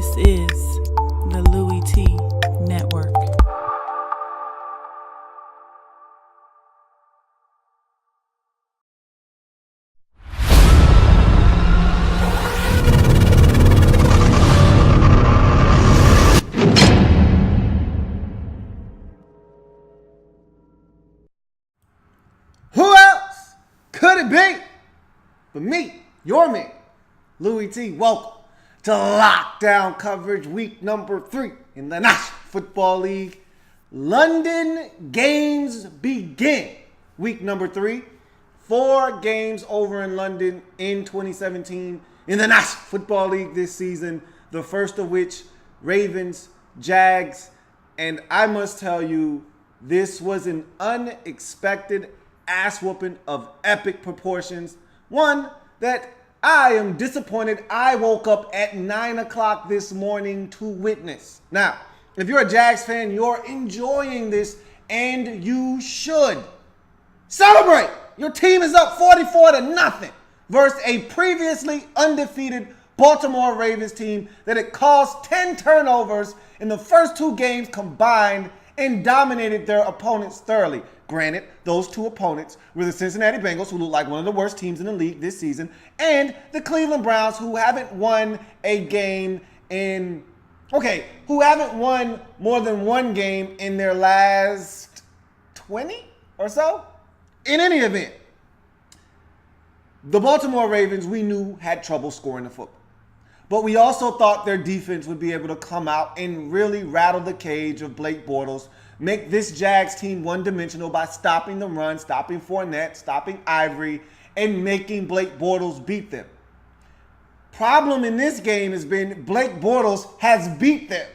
This is the Louie T Network. Who else could it be but me, your man, Louie T? Welcome to lockdown coverage, week number 3 in the National Football League. London games begin. Week number 3. 4 games over in London in 2017 in the National Football League this season. The first of which, Ravens, Jags, and I must tell you, this was an unexpected ass whooping of epic proportions. One that I am disappointed I woke up at 9 o'clock this morning to witness. Now, if you're a Jags fan, you're enjoying this, and you should. Celebrate! Your team is up 44-0 versus a previously undefeated Baltimore Ravens team that had caused 10 turnovers in the first 2 games combined and dominated their opponents thoroughly. Granted, those 2 opponents were the Cincinnati Bengals, who look like one of the worst teams in the league this season, and the Cleveland Browns, who haven't won a game who haven't won more than 1 game in their last 20 or so. In any event, the Baltimore Ravens, we knew, had trouble scoring the football. But we also thought their defense would be able to come out and really rattle the cage of Blake Bortles, make this Jags team one-dimensional by stopping the run, stopping Fournette, stopping Ivory, and making Blake Bortles beat them. Problem in this game has been Blake Bortles has beat them.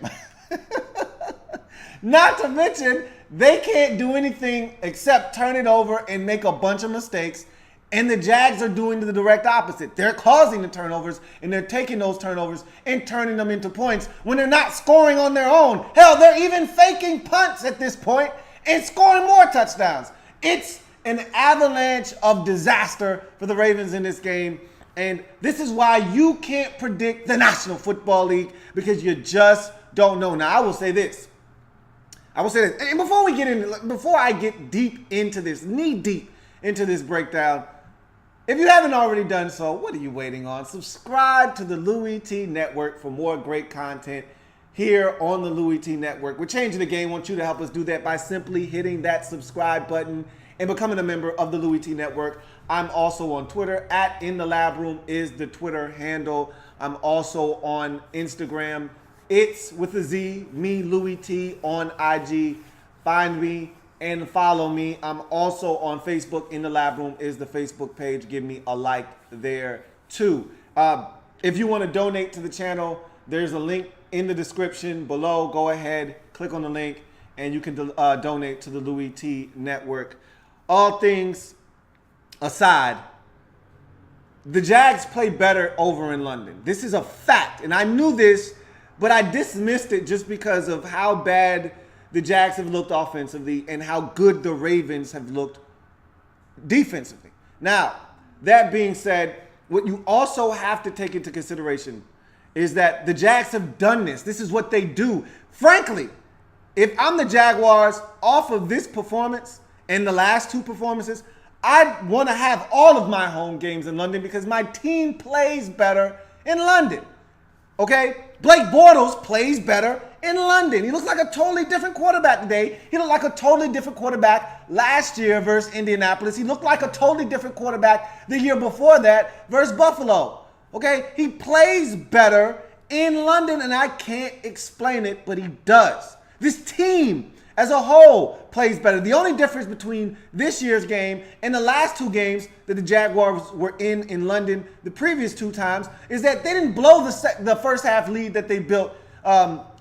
Not to mention, they can't do anything except turn it over and make a bunch of mistakes. And the Jags are doing the direct opposite. They're causing the turnovers, and they're taking those turnovers and turning them into points when they're not scoring on their own. Hell, they're even faking punts at this point and scoring more touchdowns. It's an avalanche of disaster for the Ravens in this game. And this is why you can't predict the National Football League, because you just don't know. Now, I will say this. And before I get deep into this, knee deep into this breakdown, if you haven't already done so, what are you waiting on? Subscribe to the Louie T Network for more great content here on the Louie T Network. We're changing the game. I want you to help us do that by simply hitting that subscribe button and becoming a member of the Louie T Network. I'm also on Twitter. @InTheLabRoom is the Twitter handle. I'm also on Instagram. It's with a Z, me, Louie T, on IG. Find me and follow me. I'm also on Facebook. In the Lab Room is the Facebook page. Give me a like there too. If you want to donate to the channel, there's a link in the description below. Go ahead, click on the link, and you can donate to the Louie T Network. All things aside, the Jags play better over in London. This is a fact, and I knew this, but I dismissed it just because of how bad the Jags have looked offensively and how good the Ravens have looked defensively. Now, that being said, what you also have to take into consideration is that the Jags have done this. This is what they do. Frankly, if I'm the Jaguars, off of this performance and the last 2 performances, I want to have all of my home games in London because my team plays better in London. Okay? Blake Bortles plays better in London. He looks like a totally different quarterback today. He looked like a totally different quarterback last year versus Indianapolis. He looked like a totally different quarterback the year before that versus Buffalo. Okay? He plays better in London, and I can't explain it, but he does. This team as a whole plays better. The only difference between this year's game and the last 2 games that the Jaguars were in London the previous 2 times is that they didn't blow the first half lead that they built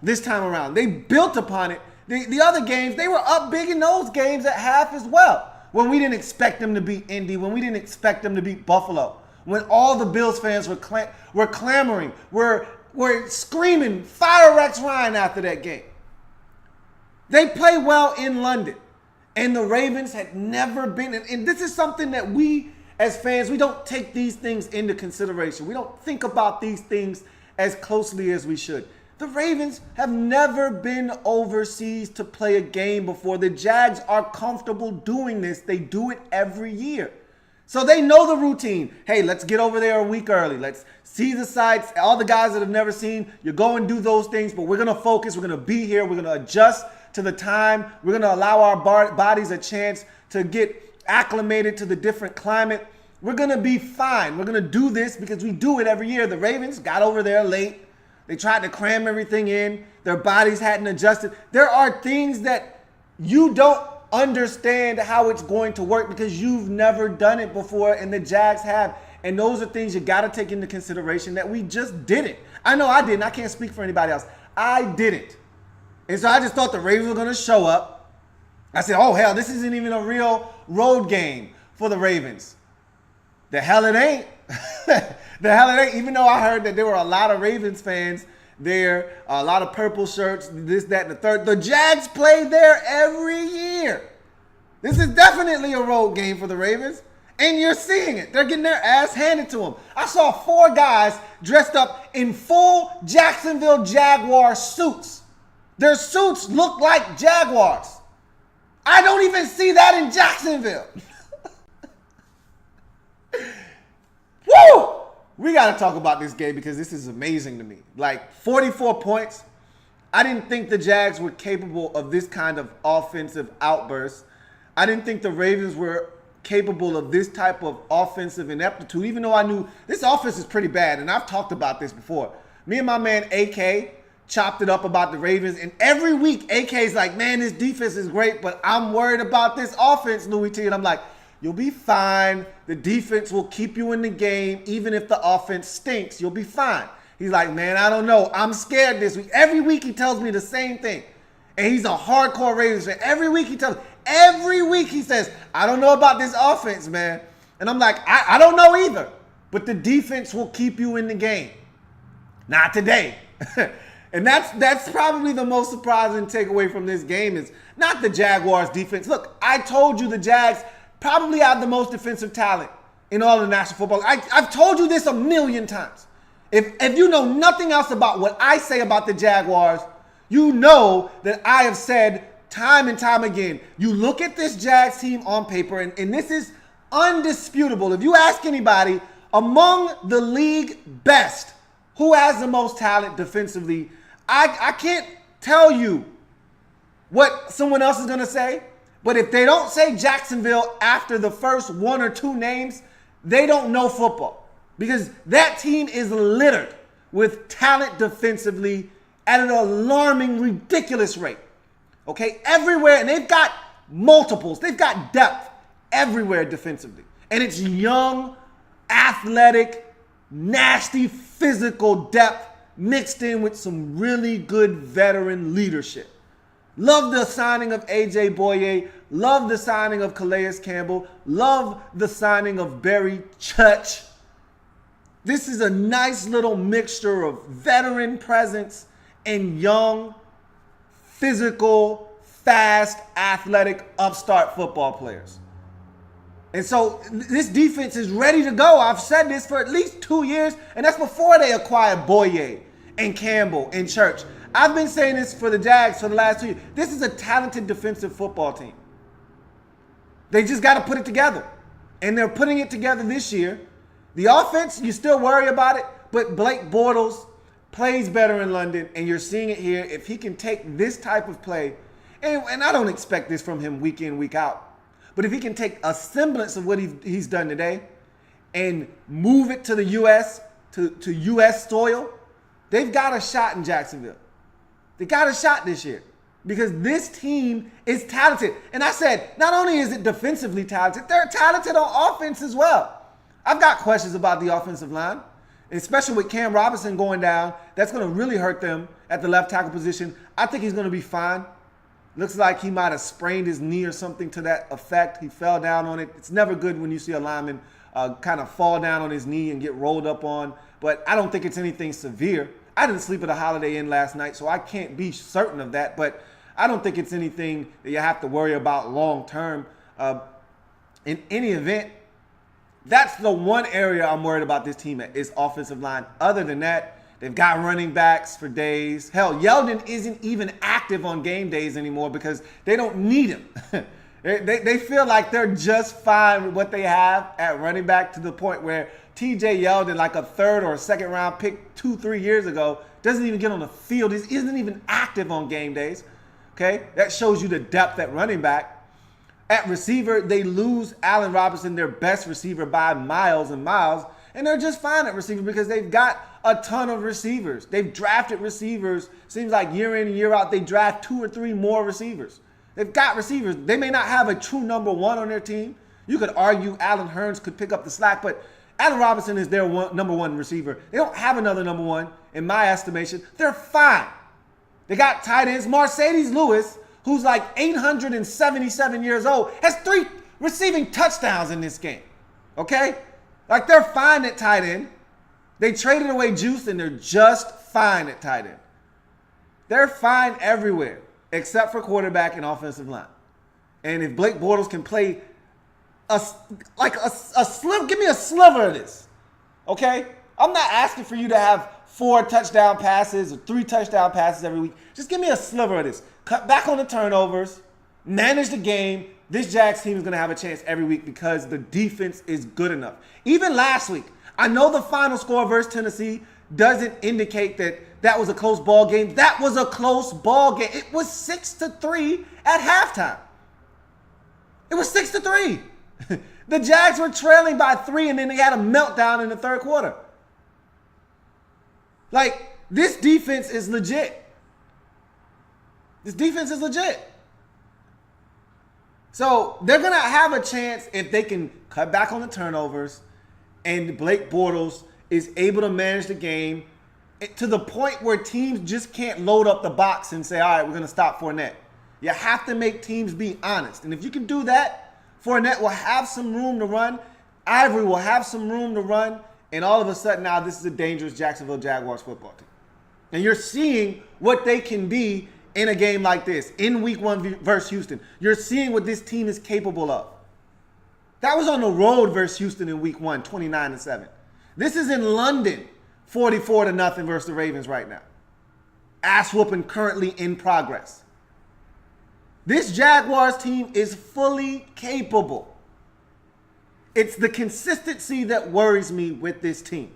this time around. They built upon it. The other games, they were up big in those games at half as well. When we didn't expect them to beat Indy, when we didn't expect them to beat Buffalo, when all the Bills fans were clamoring, were screaming, "Fire Rex Ryan" after that game. They play well in London, and the Ravens had never been. And this is something that we, as fans, we don't take these things into consideration. We don't think about these things as closely as we should. The Ravens have never been overseas to play a game before. The Jags are comfortable doing this. They do it every year. So they know the routine. Hey, let's get over there a week early. Let's see the sights. All the guys that have never seen, you go and do those things, but we're going to focus. We're going to be here. We're going to adjust to the time. We're going to allow our bodies a chance to get acclimated to the different climate. We're going to be fine. We're going to do this because we do it every year. The Ravens got over there late. They tried to cram everything in. Their bodies hadn't adjusted. There are things that you don't understand how it's going to work because you've never done it before, and the Jags have. And those are things you got to take into consideration that we just didn't. I know I didn't. I can't speak for anybody else. I didn't. And so I just thought the Ravens were going to show up. I said, oh, hell, this isn't even a real road game for the Ravens. The hell it ain't. The hell it ain't. Even though I heard that there were a lot of Ravens fans there, a lot of purple shirts, this, that, and the third. The Jags play there every year. This is definitely a road game for the Ravens. And you're seeing it. They're getting their ass handed to them. I saw 4 guys dressed up in full Jacksonville Jaguars suits. Their suits look like Jaguars. I don't even see that in Jacksonville. Woo! We got to talk about this game because this is amazing to me. Like 44 points. I didn't think the Jags were capable of this kind of offensive outburst. I didn't think the Ravens were capable of this type of offensive ineptitude, even though I knew this offense is pretty bad. And I've talked about this before. Me and my man AK chopped it up about the Ravens. And every week, AK's like, man, this defense is great, but I'm worried about this offense, Louie T. And I'm like, you'll be fine. The defense will keep you in the game. Even if the offense stinks, you'll be fine. He's like, man, I don't know. I'm scared this week. Every week he tells me the same thing. And he's a hardcore Ravens fan. Every week he says, I don't know about this offense, man. And I'm like, I don't know either. But the defense will keep you in the game. Not today. And that's probably the most surprising takeaway from this game is not the Jaguars defense. Look, I told you the Jags probably have the most defensive talent in all of National Football. I've told you this a million times. If you know nothing else about what I say about the Jaguars, you know that I have said time and time again, you look at this Jags team on paper, and this is undisputable. If you ask anybody among the league best, who has the most talent defensively, I can't tell you what someone else is going to say. But if they don't say Jacksonville after the first 1 or 2 names, they don't know football. Because that team is littered with talent defensively at an alarming, ridiculous rate. Okay? Everywhere. And they've got multiples. They've got depth everywhere defensively. And it's young, athletic, nasty, physical depth mixed in with some really good veteran leadership. Love the signing of A.J. Boye. Love the signing of Calais Campbell. Love the signing of Barry Church. This is a nice little mixture of veteran presence and young, physical, fast, athletic, upstart football players. And so this defense is ready to go. I've said this for at least 2 years, and that's before they acquired Boye and Campbell and Church. I've been saying this for the Jags for the last 2 years. This is a talented defensive football team. They just got to put it together. And they're putting it together this year. The offense, you still worry about it, but Blake Bortles plays better in London, and you're seeing it here. If he can take this type of play, and I don't expect this from him week in, week out, but if he can take a semblance of what he's done today and move it to the U.S., to U.S. soil, they've got a shot in Jacksonville. They got a shot this year because this team is talented. And I said, not only is it defensively talented, they're talented on offense as well. I've got questions about the offensive line, especially with Cam Robinson going down. That's going to really hurt them at the left tackle position. I think he's going to be fine. Looks like he might have sprained his knee or something to that effect. He fell down on it. It's never good when you see a lineman kind of fall down on his knee and get rolled up on. But I don't think it's anything severe. I didn't sleep at a Holiday Inn last night, so I can't be certain of that. But I don't think it's anything that you have to worry about long term. In any event, that's the one area I'm worried about this team at is offensive line. Other than that, They've got running backs for days. Hell, Yeldon isn't even active on game days anymore because they don't need him. They feel like they're just fine with what they have at running back, to the point where TJ Yeldon, like a third or a second round pick 2-3 years ago, doesn't even get on the field. He isn't even active on game days. Okay, that shows you the depth at running back. At receiver, they lose Allen Robinson, their best receiver, by miles and miles, and they're just fine at receiver because they've got a ton of receivers. They've drafted receivers. Seems like year in and year out, they draft 2 or 3 more receivers. They've got receivers. They may not have a true number one on their team. You could argue Allen Hurns could pick up the slack, but Allen Robinson is their number one receiver. They don't have another number one, in my estimation. They're fine. They got tight ends. Mercedes Lewis, who's like 877 years old, has 3 receiving touchdowns in this game. Okay? Like, they're fine at tight end. They traded away Juice, and they're just fine at tight end. They're fine everywhere except for quarterback and offensive line. And if Blake Bortles can play a sliver, give me a sliver of this. Okay? I'm not asking for you to have 4 touchdown passes or 3 touchdown passes every week. Just give me a sliver of this. Cut back on the turnovers, manage the game. This Jags team is going to have a chance every week because the defense is good enough. Even last week, I know the final score versus Tennessee doesn't indicate that that was a close ball game. That was a close ball game. It was 6-3 at halftime. It was 6-3. The Jags were trailing by 3, and then they had a meltdown in the third quarter. Like, this defense is legit. This defense is legit. So they're going to have a chance if they can cut back on the turnovers and Blake Bortles is able to manage the game to the point where teams just can't load up the box and say, all right, we're going to stop Fournette. You have to make teams be honest. And if you can do that, Fournette will have some room to run. Ivory will have some room to run. And all of a sudden now this is a dangerous Jacksonville Jaguars football team. And you're seeing what they can be in a game like this, in week 1 versus Houston. You're seeing what this team is capable of. That was on the road versus Houston in week 1, 29-7. This is in London, 44-0 versus the Ravens right now. Ass whooping currently in progress. This Jaguars team is fully capable. It's the consistency that worries me with this team.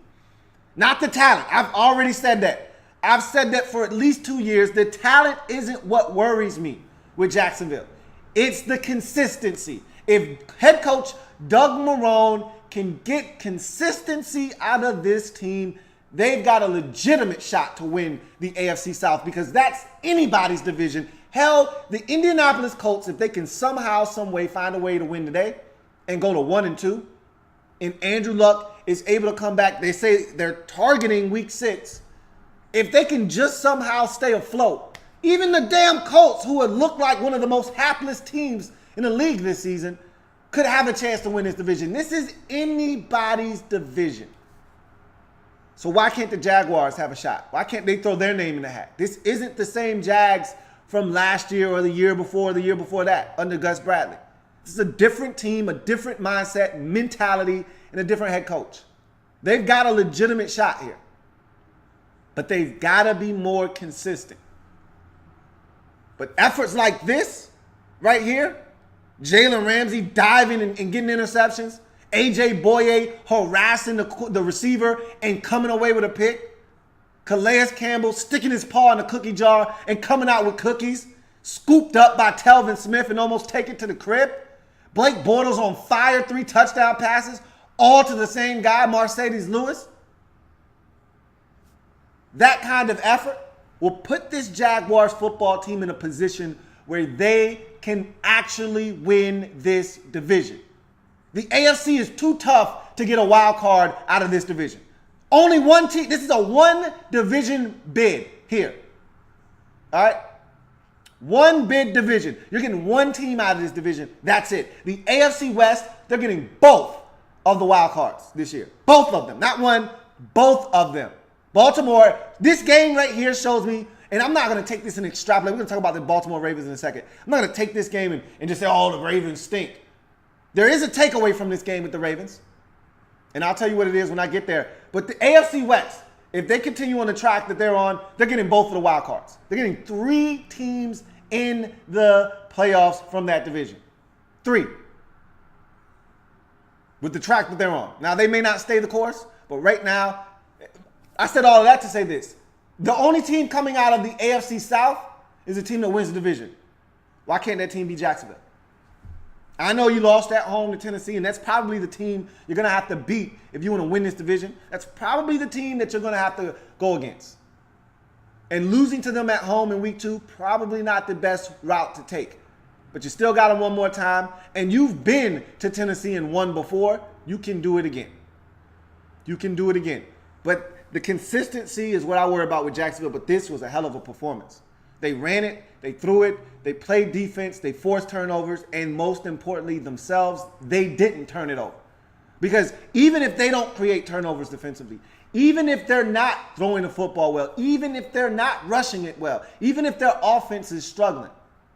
Not the talent. I've already said that. I've said that for at least 2 years. The talent isn't what worries me with Jacksonville. It's the consistency. If head coach Doug Marrone can get consistency out of this team, they've got a legitimate shot to win the AFC South because that's anybody's division. Hell, the Indianapolis Colts, if they can somehow, some way find a way to win today and go to 1-2, and Andrew Luck is able to come back, they say they're targeting week 6. If they can just somehow stay afloat, even the damn Colts, who would look like one of the most hapless teams in the league this season, could have a chance to win this division. This is anybody's division. So why can't the Jaguars have a shot? Why can't they throw their name in the hat? This isn't the same Jags from last year or the year before that under Gus Bradley. This is a different team, a different mindset, mentality, and a different head coach. They've got a legitimate shot here. But they've got to be more consistent. But efforts like this right here, Jalen Ramsey diving and getting interceptions, A.J. Boye harassing the receiver and coming away with a pick, Calais Campbell sticking his paw in the cookie jar and coming out with cookies, scooped up by Telvin Smith and almost taken to the crib, Blake Bortles on fire, 3 touchdown passes, all to the same guy, Mercedes Lewis. That kind of effort will put this Jaguars football team in a position where they can actually win this division. The AFC is too tough to get a wild card out of this division. Only one team. This is a 1-division bid here. All right? 1 bid division. You're getting 1 team out of this division. That's it. The AFC West, they're getting both of the wild cards this year. Both of them. Not one, both of them. Baltimore, this game right here shows me, and I'm not going to take this and extrapolate. We're going to talk about the Baltimore Ravens in a second. I'm not going to take this game and just say, oh, the Ravens stink. There is a takeaway from this game with the Ravens, and I'll tell you what it is when I get there. But the AFC West If they continue on the track that they're on, they're getting both of the wild cards. They're getting 3 teams in the playoffs from that division. 3. With the track that they're on. Now, they may not stay the course, but right now, I said all of that to say this. The only team coming out of the AFC South is a team that wins the division. Why can't that team be Jacksonville? I know you lost at home to Tennessee, and that's probably the team you're going to have to beat if you want to win this division. That's probably the team that you're going to have to go against. And losing to them at home in week 2, probably not the best route to take. But you still got them one more time, and you've been to Tennessee and won before. You can do it again. You can do it again. But the consistency is what I worry about with Jacksonville, but this was a hell of a performance. They ran it, they threw it, they played defense, they forced turnovers, and most importantly themselves, they didn't turn it over. Because even if they don't create turnovers defensively, even if they're not throwing the football well, even if they're not rushing it well, even if their offense is struggling,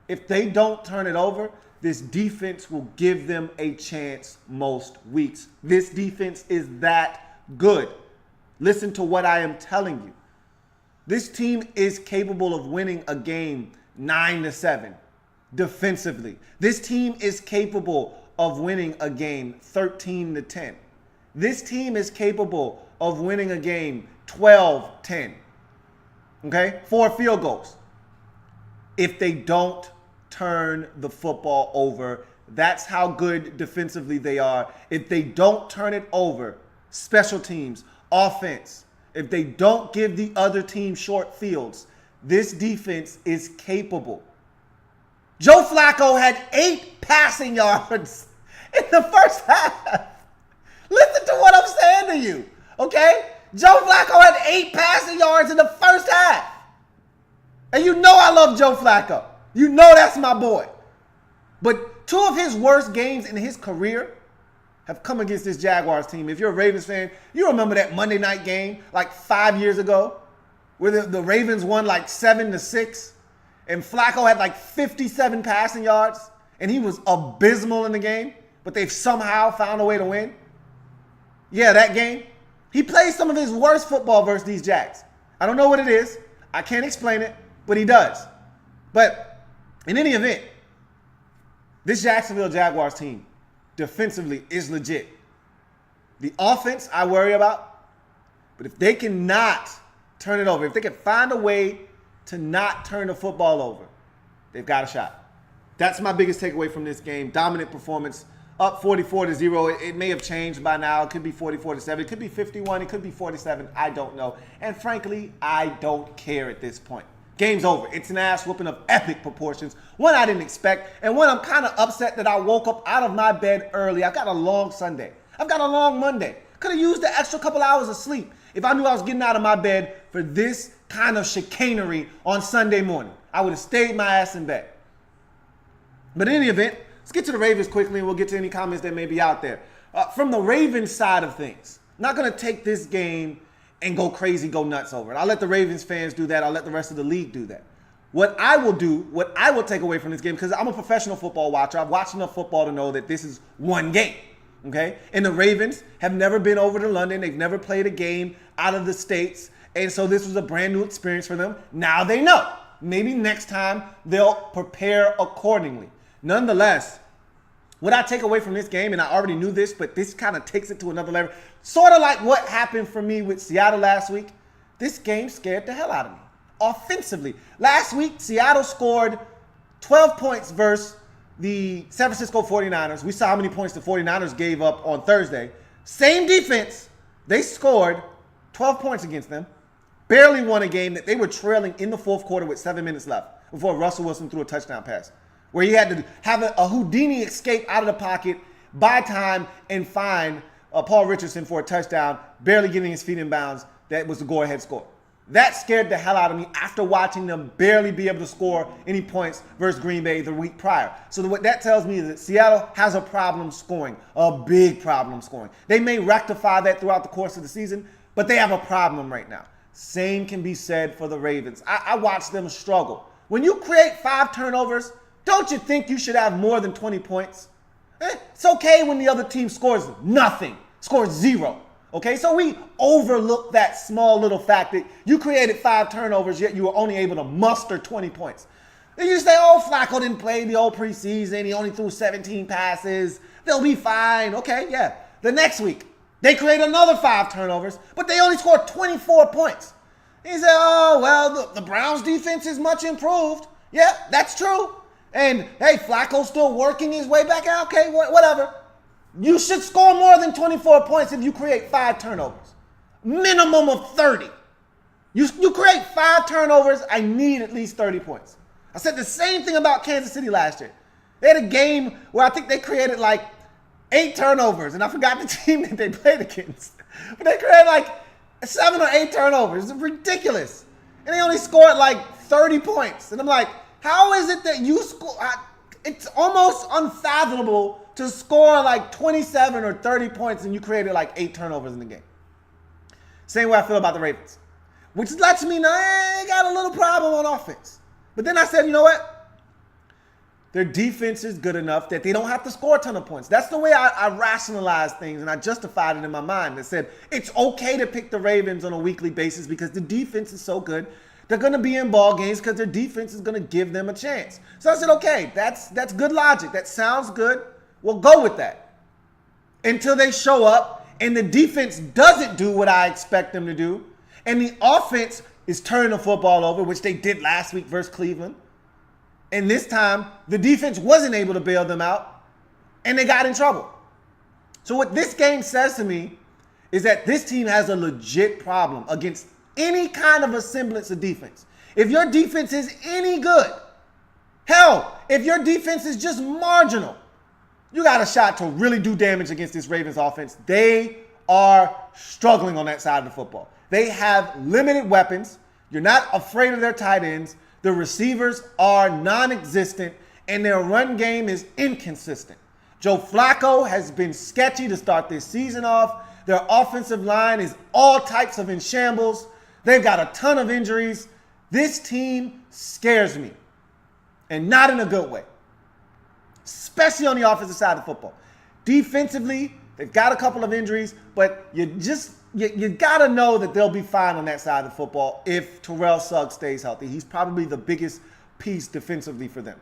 if they don't turn it over, this defense will give them a chance most weeks. This defense is that good. Listen to what I am telling you. This team is capable of winning a game 9-7 defensively. This team is capable of winning a game 13-10. This team is capable of winning a game 12-10. Okay? 4 field goals. If they don't turn the football over, that's how good defensively they are. If they don't turn it over, special teams, offense, if they don't give the other team short fields, this defense is capable. Joe Flacco had 8 passing yards in the first half. Listen to what I'm saying to you, okay? Joe Flacco had 8 passing yards in the first half. And you know I love Joe Flacco. You know that's my boy. But 2 of his worst games in his career have come against this Jaguars team. If you're a Ravens fan, you remember that Monday night game like 5 years ago where the Ravens won like 7-6 and Flacco had like 57 passing yards and he was abysmal in the game, but they've somehow found a way to win. Yeah, that game. He plays some of his worst football versus these Jags. I don't know what it is. I can't explain it, but he does. But in any event, this Jacksonville Jaguars team defensively is legit. The offense I worry about, but if they cannot turn it over, if they can find a way to not turn the football over, they've got a shot. That's my biggest takeaway from this game. Dominant performance, up 44-0. It may have changed by now. It could be 44-7. It could be 51. It could be 47. I don't know. And frankly, I don't care at this point. Game's over. It's an ass whooping of epic proportions. One I didn't expect, and one I'm kind of upset that I woke up out of my bed early. I've got a long Sunday. I've got a long Monday. Could have used the extra couple hours of sleep if I knew I was getting out of my bed for this kind of chicanery on Sunday morning. I would have stayed my ass in bed. But in any event, let's get to the Ravens quickly, and we'll get to any comments that may be out there. From the Ravens side of things, I'm not going to take this game and go crazy, go nuts over it. I'll let the Ravens fans do that. I'll let the rest of the league do that. What I will take away from this game, because I'm a professional football watcher. I've watched enough football to know that this is one game, okay? And the Ravens have never been over to London. They've never played a game out of the States. And so this was a brand new experience for them. Now they know. Maybe next time they'll prepare accordingly. Nonetheless, what I take away from this game, and I already knew this, but this kind of takes it to another level, sort of like what happened for me with Seattle last week, this game scared the hell out of me. Offensively. Last week, Seattle scored 12 points versus the San Francisco 49ers. We saw how many points the 49ers gave up on Thursday. Same defense. They scored 12 points against them. Barely won a game that they were trailing in the fourth quarter with 7 minutes left before Russell Wilson threw a touchdown pass, where he had to have a Houdini escape out of the pocket, buy time, and find Paul Richardson for a touchdown, barely getting his feet in bounds. That was the go-ahead score. That scared the hell out of me after watching them barely be able to score any points versus Green Bay the week prior. So what that tells me is that Seattle has a problem scoring, a big problem scoring. They may rectify that throughout the course of the season, but they have a problem right now. Same can be said for the Ravens. I watched them struggle. When you create 5 turnovers, don't you think you should have more than 20 points? It's okay when the other team scores nothing, scores 0. Okay, so we overlook that small little fact that you created 5 turnovers, yet you were only able to muster 20 points. Then you say, oh, Flacco didn't play the old preseason. He only threw 17 passes. They'll be fine. Okay, yeah. The next week, they create another 5 turnovers, but they only scored 24 points. He said, oh, well, the Browns' defense is much improved. Yeah, that's true. And, hey, Flacco's still working his way back out. Okay, whatever. You should score more than 24 points if you create 5 turnovers. Minimum of 30. You create 5 turnovers, I need at least 30 points. I said the same thing about Kansas City last year. They had a game where I think they created like 8 turnovers, and I forgot the team that they played against. But they created like 7 or 8 turnovers. It's ridiculous. And they only scored like 30 points. And I'm like, how is it that you score? It's almost unfathomable to score like 27 or 30 points and you created like 8 turnovers in the game. Same way I feel about the Ravens, which lets me know they got a little problem on offense. But then I said, you know what? Their defense is good enough that they don't have to score a ton of points. That's the way I rationalize things, and I justified it in my mind. I said it's okay to pick the Ravens on a weekly basis because the defense is so good. They're going to be in ball games because their defense is going to give them a chance. So I said, okay, that's good logic. That sounds good. We'll go with that. Until they show up and the defense doesn't do what I expect them to do, and the offense is turning the football over, which they did last week versus Cleveland. And this time, the defense wasn't able to bail them out, and they got in trouble. So what this game says to me is that this team has a legit problem against any kind of a semblance of defense. If your defense is any good, hell, if your defense is just marginal, you got a shot to really do damage against this Ravens offense. They are struggling on that side of the football. They have limited weapons. You're not afraid of their tight ends. The receivers are non-existent, and their run game is inconsistent. Joe Flacco has been sketchy to start this season off. Their offensive line is all types of in shambles. They've got a ton of injuries. This team scares me, and not in a good way, especially on the offensive side of football. Defensively, they've got a couple of injuries, but you got to know that they'll be fine on that side of the football if Terrell Suggs stays healthy. He's probably the biggest piece defensively for them.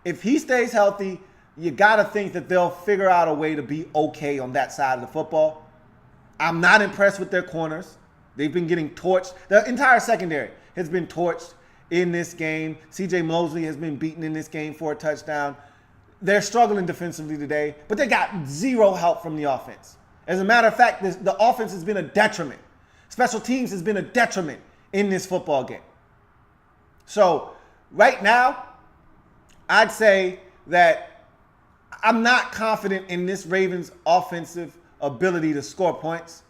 If he stays healthy, you got to think that they'll figure out a way to be okay on that side of the football. I'm not impressed with their corners. They've been getting torched. The entire secondary has been torched in this game. C.J. Mosley has been beaten in this game for a touchdown. They're struggling defensively today, but they got zero help from the offense. As a matter of fact, the offense has been a detriment. Special teams has been a detriment in this football game. So right now, I'd say that I'm not confident in this Ravens offensive ability to score points.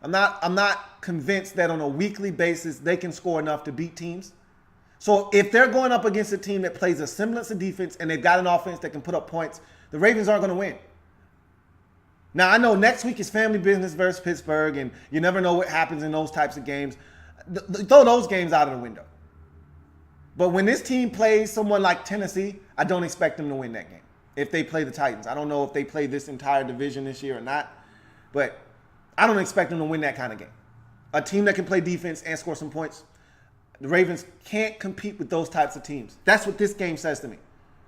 I'm not convinced that on a weekly basis they can score enough to beat teams. So if they're going up against a team that plays a semblance of defense and they've got an offense that can put up points, the Ravens aren't going to win. Now, I know next week is family business versus Pittsburgh, and you never know what happens in those types of games. Throw those games out of the window. But when this team plays someone like Tennessee, I don't expect them to win that game. If they play the Titans. I don't know if they play this entire division this year or not, but I don't expect them to win that kind of game. A team that can play defense and score some points, the Ravens can't compete with those types of teams. That's what this game says to me.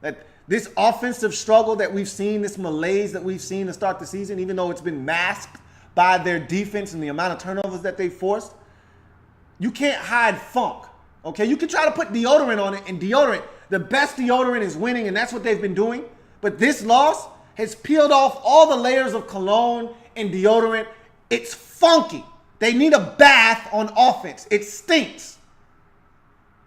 That this offensive struggle that we've seen, this malaise that we've seen to start the season, even though it's been masked by their defense and the amount of turnovers that they forced, you can't hide funk, okay? You can try to put deodorant on it, and deodorant, the best deodorant is winning, and that's what they've been doing. But this loss has peeled off all the layers of cologne and deodorant. It's funky. They need a bath on offense. It stinks.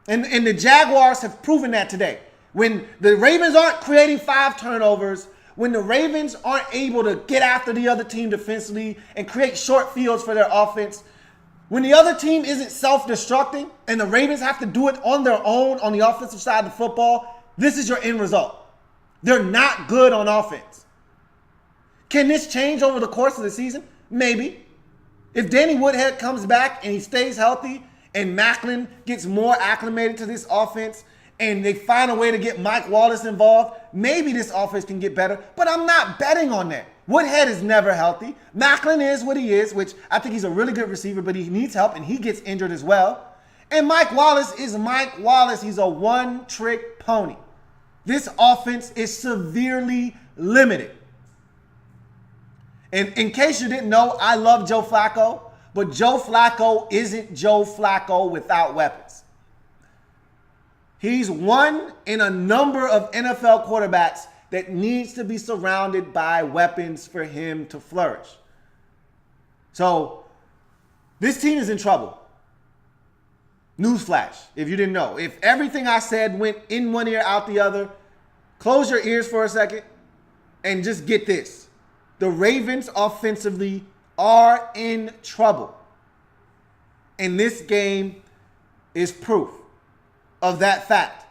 And the Jaguars have proven that today. When the Ravens aren't creating 5 turnovers, when the Ravens aren't able to get after the other team defensively and create short fields for their offense, when the other team isn't self-destructing and the Ravens have to do it on their own on the offensive side of the football, this is your end result. They're not good on offense. Can this change over the course of the season? Maybe. If Danny Woodhead comes back and he stays healthy and Macklin gets more acclimated to this offense and they find a way to get Mike Wallace involved, maybe this offense can get better. But I'm not betting on that. Woodhead is never healthy. Macklin is what he is, which I think he's a really good receiver, but he needs help, and he gets injured as well. And Mike Wallace is Mike Wallace. He's a one-trick pony. This offense is severely limited. And in case you didn't know, I love Joe Flacco, but Joe Flacco isn't Joe Flacco without weapons. He's one in a number of NFL quarterbacks that needs to be surrounded by weapons for him to flourish. So this team is in trouble. Newsflash, if you didn't know. If everything I said went in one ear, out the other, close your ears for a second and just get this. The Ravens offensively are in trouble. And this game is proof of that fact.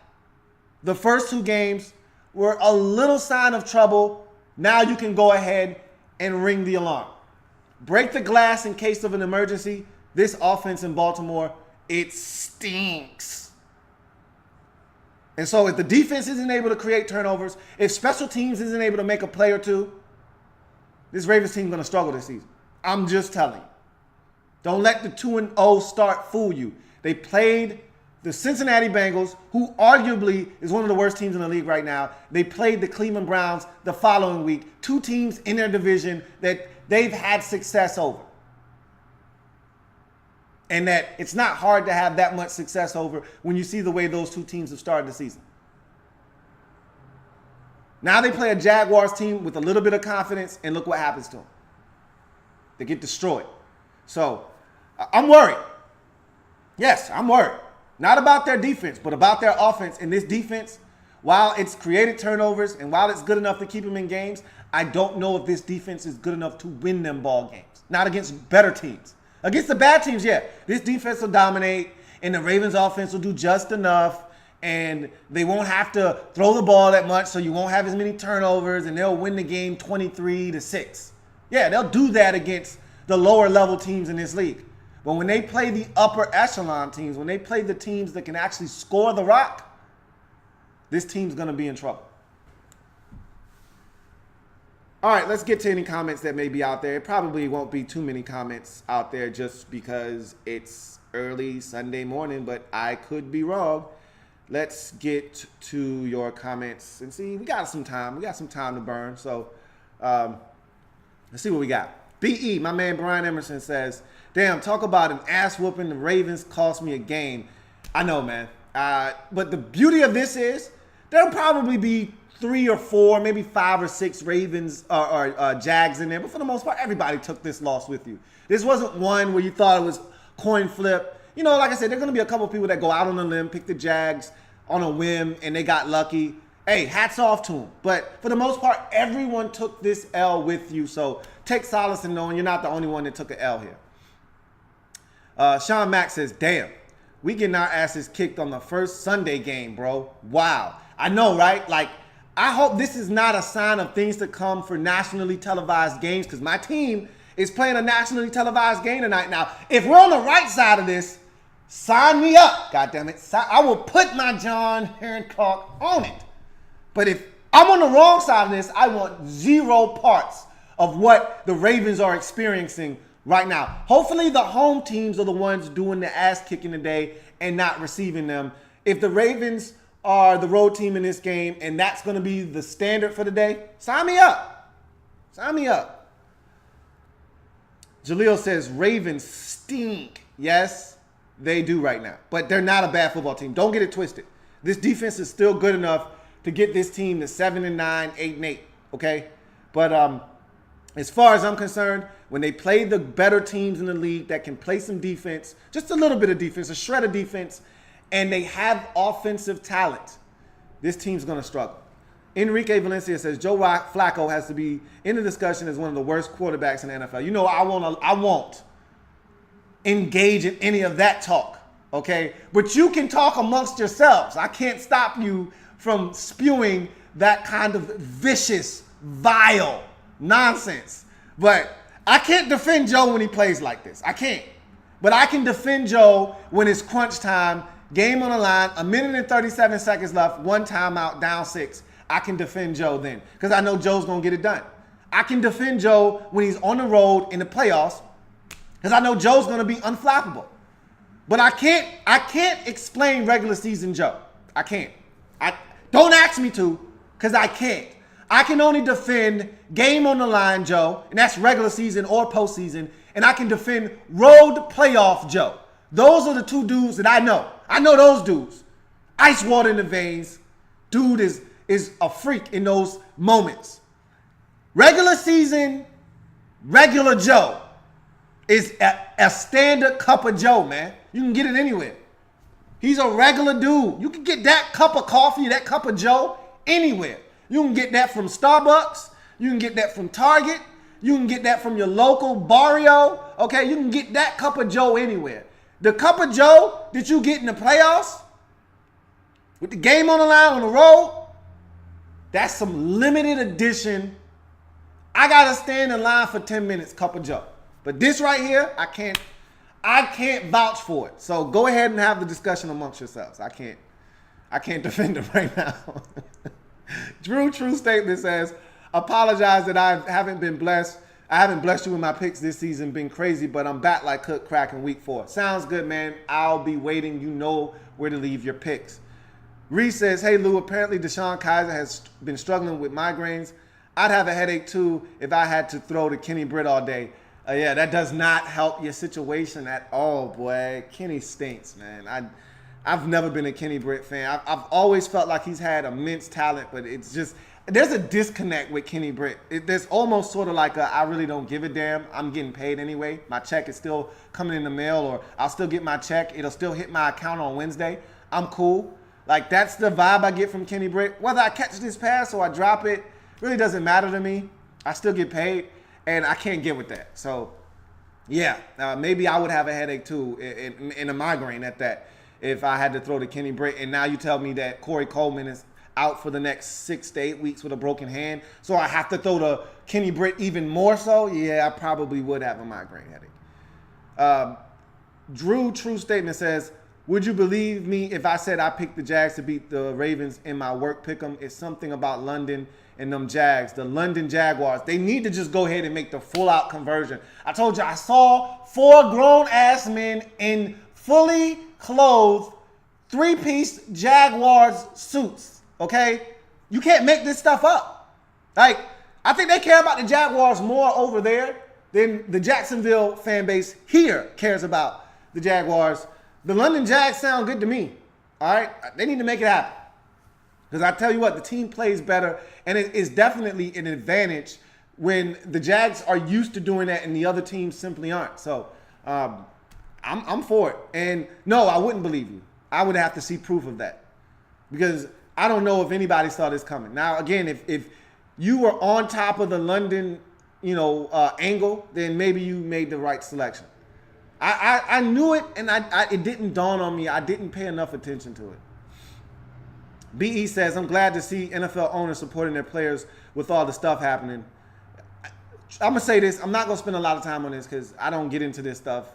The first two games were a little sign of trouble. Now you can go ahead and ring the alarm. Break the glass in case of an emergency. This offense in Baltimore, it stinks. And so if the defense isn't able to create turnovers, if special teams isn't able to make a play or two, this Ravens team is going to struggle this season. I'm just telling you. Don't let the 2-0 start fool you. They played the Cincinnati Bengals, who arguably is one of the worst teams in the league right now. They played the Cleveland Browns the following week. Two teams in their division that they've had success over. And that it's not hard to have that much success over when you see the way those two teams have started the season. Now they play a Jaguars team with a little bit of confidence, and look what happens to them. They get destroyed. So I'm worried. Yes, I'm worried. Not about their defense, but about their offense. And this defense, while it's created turnovers and while it's good enough to keep them in games, I don't know if this defense is good enough to win them ball games. Not against better teams. Against the bad teams, yeah. This defense will dominate, and the Ravens offense will do just enough, and they won't have to throw the ball that much, so you won't have as many turnovers, and they'll win the game 23-6. Yeah, they'll do that against the lower level teams in this league. But when they play the upper echelon teams, when they play the teams that can actually score the rock, this team's going to be in trouble. All right, let's get to any comments that may be out there. It probably won't be too many comments out there just because it's early Sunday morning, but I could be wrong. Let's get to your comments and see. We got some time. We got some time to burn. So let's see what we got. BE, my man Brian Emerson says, damn, talk about an ass whooping. The Ravens cost me a game. I know, man. But the beauty of this is there'll probably be 3 or 4, maybe 5 or 6 Ravens or Jags in there. But for the most part, everybody took this loss with you. This wasn't one where you thought it was coin flip. You know, like I said, there are going to be a couple of people that go out on a limb, pick the Jags on a whim, and they got lucky. Hey, hats off to them. But for the most part, everyone took this L with you. So take solace in knowing you're not the only one that took an L here. Sean Mack says, damn, we getting our asses kicked on the first Sunday game, bro. Wow. I know, right? Like, I hope this is not a sign of things to come for nationally televised games, because my team is playing a nationally televised game tonight. Now, if we're on the right side of this, sign me up, goddammit. I will put my John Hancock on it. But if I'm on the wrong side of this, I want 0 parts of what the Ravens are experiencing right now. Hopefully the home teams are the ones doing the ass kicking today and not receiving them. If the Ravens are the road team in this game and that's going to be the standard for the day, sign me up. Sign me up. Jaleel says, Ravens stink. Yes, they do right now. But they're not a bad football team. Don't get it twisted. This defense is still good enough to get this team to 7-9, 8-8, okay? But as far as I'm concerned, when they play the better teams in the league that can play some defense, just a little bit of defense, a shred of defense, and they have offensive talent, this team's going to struggle. Enrique Valencia says, Joe Flacco has to be in the discussion as one of the worst quarterbacks in the NFL. You know, I won't engage in any of that talk, okay? But you can talk amongst yourselves. I can't stop you from spewing that kind of vicious, vile nonsense. But I can't defend Joe when he plays like this. I can't. But I can defend Joe when it's crunch time, game on the line, 1 minute and 37 seconds left, 1 timeout, down 6. I can defend Joe then because I know Joe's going to get it done. I can defend Joe when he's on the road in the playoffs because I know Joe's going to be unflappable. But I can't explain regular season Joe. I can't. Don't ask me to because I can't. I can only defend game on the line Joe, and that's regular season or postseason, and I can defend road playoff Joe. Those are the two dudes that I know. I know those dudes. Ice water in the veins. Dude is a freak in those moments. Regular season, regular Joe is a standard cup of Joe, man. You can get it anywhere. He's a regular dude. You can get that cup of coffee, that cup of Joe, anywhere. You can get that from Starbucks. You can get that from Target. You can get that from your local barrio. Okay, you can get that cup of Joe anywhere. The cup of Joe that you get in the playoffs, with the game on the line on the road, that's some limited edition. I gotta stand in line for 10 minutes, cup of Joe. But this right here, I can't vouch for it. So go ahead and have the discussion amongst yourselves. I can't defend it right now. Drew True Statement says, apologize that I haven't been blessed. I haven't blessed you with my picks this season. Been crazy, but I'm back like cook crack in week 4. Sounds good, man. I'll be waiting. You know where to leave your picks. Reese says, hey, Lou, apparently Deshaun Kaiser has been struggling with migraines. I'd have a headache, too, if I had to throw to Kenny Britt all day. Yeah, that does not help your situation at all, boy. Kenny stinks, man. I've never been a Kenny Britt fan. I've always felt like he's had immense talent, but it's just there's a disconnect with Kenny Britt. There's almost sort of like I really don't give a damn. I'm getting paid anyway. My check is still coming in the mail, or I'll still get my check. It'll still hit my account on Wednesday. I'm cool. Like, that's the vibe I get from Kenny Britt. Whether I catch this pass or I drop it, really doesn't matter to me. I still get paid, and I can't get with that. So, yeah, maybe I would have a headache, too, in a migraine at that, if I had to throw to Kenny Britt. And now you tell me that Corey Coleman is out for the next 6 to 8 weeks with a broken hand, so I have to throw to Kenny Britt even more so? Yeah, I probably would have a migraine headache. Drew True Statement says, would you believe me if I said I picked the Jags to beat the Ravens in my work pick'em? It's something about London and them Jags, the London Jaguars. They need to just go ahead and make the full-out conversion. I told you, I saw 4 grown-ass men in fully clothed 3-piece Jaguars suits, okay? You can't make this stuff up. Like, I think they care about the Jaguars more over there than the Jacksonville fan base here cares about the Jaguars. The London Jags sound good to me, all right? They need to make it happen. Because I tell you what, the team plays better, and it is definitely an advantage when the Jags are used to doing that and the other teams simply aren't. So I'm for it. And no, I wouldn't believe you. I would have to see proof of that. Because I don't know if anybody saw this coming. Now, again, if you were on top of the London, angle, then maybe you made the right selection. I knew it, and it didn't dawn on me. I didn't pay enough attention to it. BE says, I'm glad to see NFL owners supporting their players with all the stuff happening. I'm going to say this. I'm not going to spend a lot of time on this because I don't get into this stuff.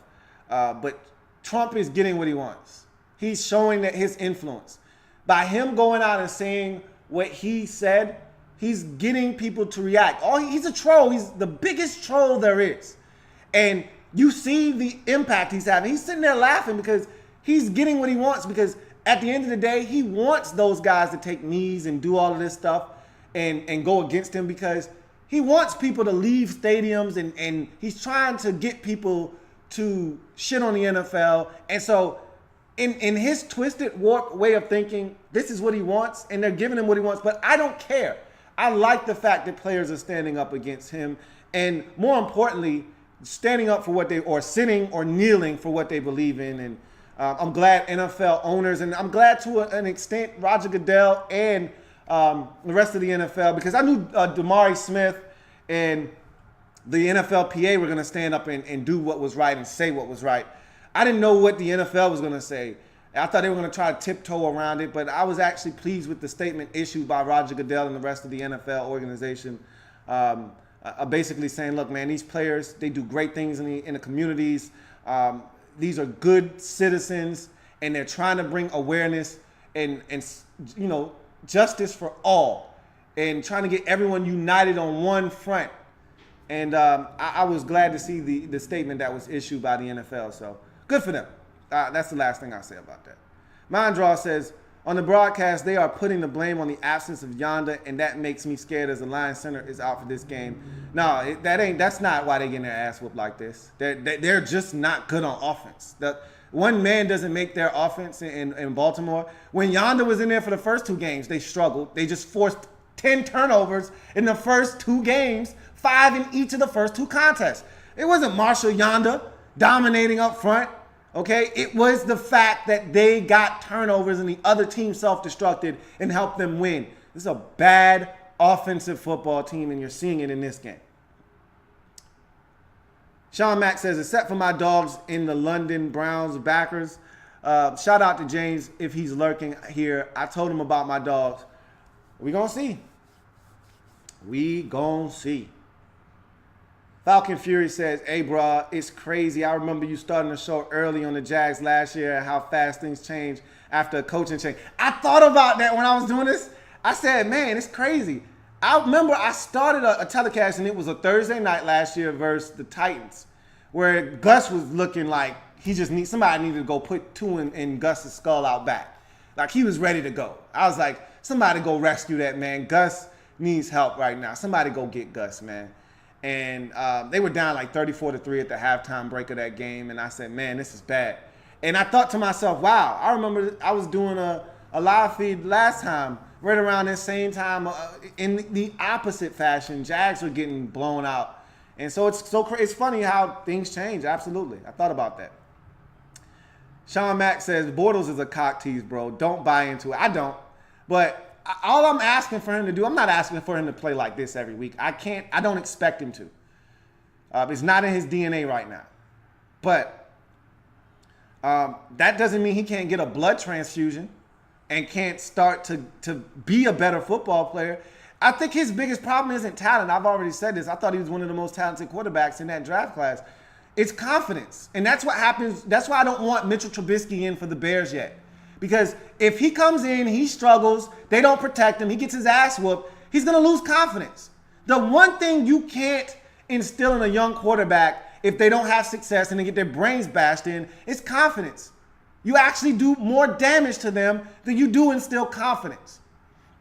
But Trump is getting what he wants. He's showing that his influence. By him going out and saying what he said, he's getting people to react. He's a troll. He's the biggest troll there is. And you see the impact he's having. He's sitting there laughing because he's getting what he wants, because at the end of the day, he wants those guys to take knees and do all of this stuff and go against him, because he wants people to leave stadiums, and he's trying to get people to shit on the NFL. And so in his twisted, warped way of thinking, this is what he wants, and they're giving him what he wants. But I don't care. I like the fact that players are standing up against him, and more importantly, standing up for what they, or sitting or kneeling for what they believe in. And I'm glad NFL owners, and I'm glad to an extent Roger Goodell and the rest of the NFL, because I knew Damari Smith and the NFLPA were going to stand up and do what was right and say what was right. I didn't know what the NFL was going to say. I thought they were going to try to tiptoe around it, but I was actually pleased with the statement issued by Roger Goodell and the rest of the NFL organization, basically saying, look, man, these players, they do great things in the communities. These are good citizens, and they're trying to bring awareness and justice for all, and trying to get everyone united on one front. And I was glad to see the statement that was issued by the NFL. So good for them. That's the last thing I'll say about that. Mondraw says, on the broadcast, they are putting the blame on the absence of Yonda, and that makes me scared as the Lions center is out for this game. No, that's not why they're getting their ass whooped like this. They're just not good on offense. One man doesn't make their offense in Baltimore. When Yonda was in there for the first 2 games, they struggled. They just forced 10 turnovers in the first 2 games, 5 in each of the first 2 contests. It wasn't Marshall Yonda dominating up front. Okay, it was the fact that they got turnovers and the other team self-destructed and helped them win. This is a bad offensive football team, and you're seeing it in this game. Sean Mack says, except for my dogs in the London Browns backers, shout out to James if he's lurking here. I told him about my dogs. We gonna see. We gonna see. Falcon Fury says, hey, bro, it's crazy. I remember you starting the show early on the Jags last year and how fast things change after a coaching change. I thought about that when I was doing this. I said, man, it's crazy. I remember I started a telecast, and it was a Thursday night last year versus the Titans, where Gus was looking like somebody needed to go put 2 in Gus's skull out back. Like he was ready to go. I was like, somebody go rescue that man. Gus needs help right now. Somebody go get Gus, man. And they were down like 34-3 at the halftime break of that game. And I said, man, this is bad. And I thought to myself, wow, I remember I was doing a live feed last time, right around this same time, in the opposite fashion. Jags were getting blown out. And so it's funny how things change. Absolutely. I thought about that. Sean Mack says, Bortles is a cock tease, bro. Don't buy into it. I don't. But all I'm asking for him to do, I'm not asking for him to play like this every week. I don't expect him to. It's not in his DNA right now. But that doesn't mean he can't get a blood transfusion and can't start to be a better football player. I think his biggest problem isn't talent. I've already said this. I thought he was one of the most talented quarterbacks in that draft class. It's confidence. And that's what happens. That's why I don't want Mitchell Trubisky in for the Bears yet. Because if he comes in, he struggles, they don't protect him, he gets his ass whooped, he's going to lose confidence. The one thing you can't instill in a young quarterback if they don't have success and they get their brains bashed in is confidence. You actually do more damage to them than you do instill confidence.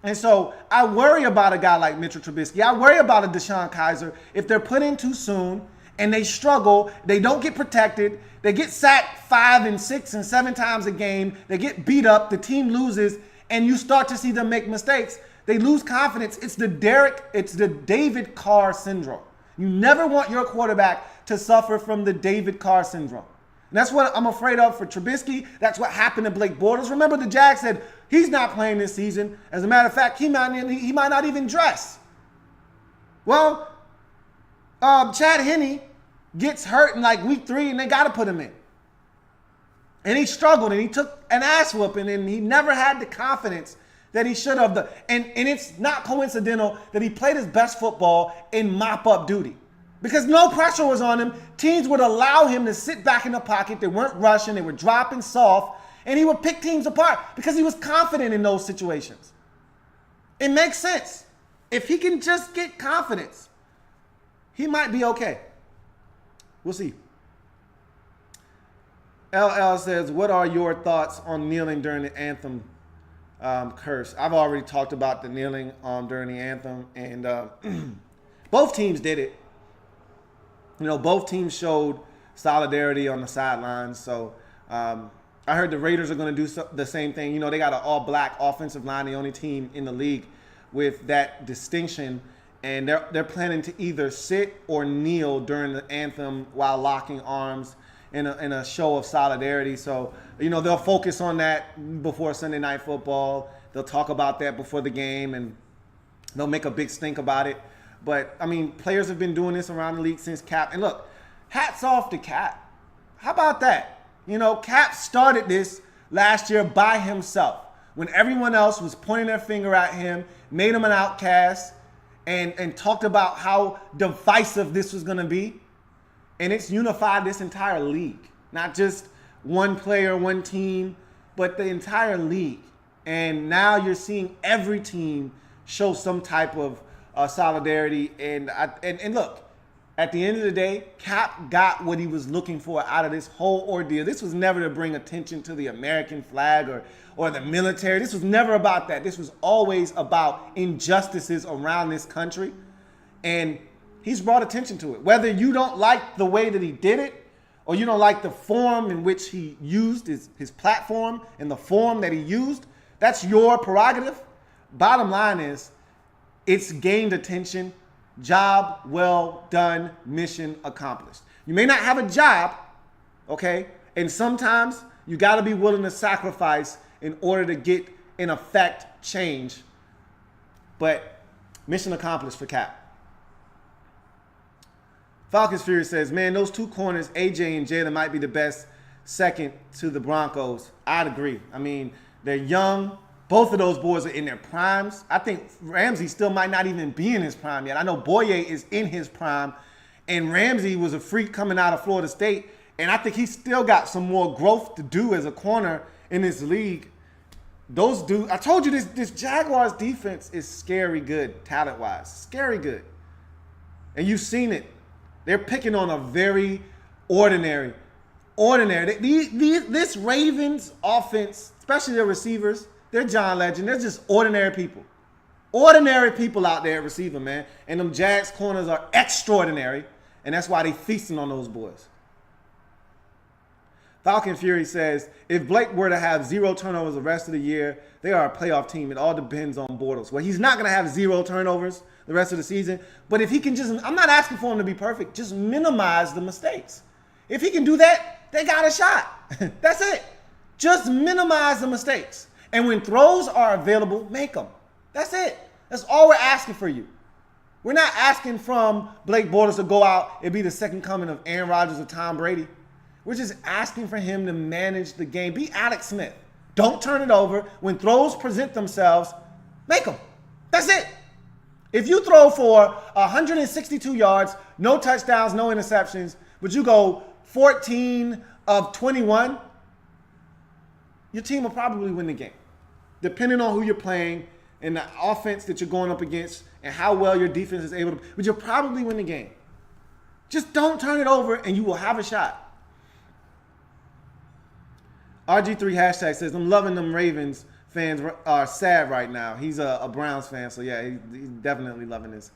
And so I worry about a guy like Mitchell Trubisky. I worry about a Deshaun Kaiser if they're put in too soon and they struggle, they don't get protected, they get sacked 5 and 6 and 7 times a game, they get beat up, the team loses, and you start to see them make mistakes. They lose confidence. It's the David Carr syndrome. You never want your quarterback to suffer from the David Carr syndrome. And that's what I'm afraid of for Trubisky. That's what happened to Blake Bortles. Remember, the Jags said he's not playing this season. As a matter of fact, he might not even dress. Well, Chad Henne gets hurt in like week 3, and they got to put him in. And he struggled, and he took an ass whooping, and he never had the confidence that he should have. And it's not coincidental that he played his best football in mop-up duty. Because no pressure was on him. Teams would allow him to sit back in the pocket. They weren't rushing. They were dropping soft. And he would pick teams apart because he was confident in those situations. It makes sense. If he can just get confidence, he might be okay. We'll see. LL says, what are your thoughts on kneeling during the anthem curse? I've already talked about the kneeling during the anthem. And both teams did it. You know, both teams showed solidarity on the sidelines. So I heard the Raiders are going to do the same thing. You know, they got an all-black offensive line, the only team in the league with that distinction. And they're planning to either sit or kneel during the anthem while locking arms in a show of solidarity. So, you know, they'll focus on that before Sunday Night Football. They'll talk about that before the game, and they'll make a big stink about it. But, I mean, players have been doing this around the league since Cap. And look, hats off to Cap. How about that? You know, Cap started this last year by himself when everyone else was pointing their finger at him, made him an outcast, and talked about how divisive this was going to be. And it's unified this entire league. Not just one player, one team, but the entire league. And now you're seeing every team show some type of solidarity. And look, at the end of the day, Cap got what he was looking for out of this whole ordeal. This was never to bring attention to the American flag or the military. This was never about that. This was always about injustices around this country. And he's brought attention to it. Whether you don't like the way that he did it, or you don't like the form in which he used his platform and the form that he used, that's your prerogative. Bottom line is, it's gained attention. Job well done, mission accomplished. You may not have a job, okay? And sometimes you got to be willing to sacrifice in order to get, in effect, change. But mission accomplished for Cap. Falcons Fury says, man, those two corners, AJ and Jalen, might be the best second to the Broncos. I'd agree. I mean, they're young. Both of those boys are in their primes. I think Ramsey still might not even be in his prime yet. I know Boye is in his prime, and Ramsey was a freak coming out of Florida State, and I think he's still got some more growth to do as a corner in this league. Those dudes, I told you this Jaguars defense is scary good, talent-wise. Scary good. And you've seen it. They're picking on a very ordinary. This Ravens offense, especially their receivers, they're John Legend. They're just ordinary people. Ordinary people out there at receiver, man. And them Jags corners are extraordinary. And that's why they feasting on those boys. Falcon Fury says, if Blake were to have 0 turnovers the rest of the year, they are a playoff team. It all depends on Bortles. Well, he's not going to have 0 turnovers the rest of the season. But if he can just, I'm not asking for him to be perfect. Just minimize the mistakes. If he can do that, they got a shot. That's it. Just minimize the mistakes. And when throws are available, make them. That's it. That's all we're asking for you. We're not asking from Blake Bortles to go out and be the second coming of Aaron Rodgers or Tom Brady. We're just asking for him to manage the game. Be Alex Smith. Don't turn it over. When throws present themselves, make them. That's it. If you throw for 162 yards, no touchdowns, no interceptions, but you go 14 of 21, your team will probably win the game, depending on who you're playing and the offense that you're going up against and how well your defense is able to. But you'll probably win the game. Just don't turn it over and you will have a shot. RG3 hashtag says, I'm loving them Ravens fans are sad right now. He's a Browns fan, so yeah, he's definitely loving this.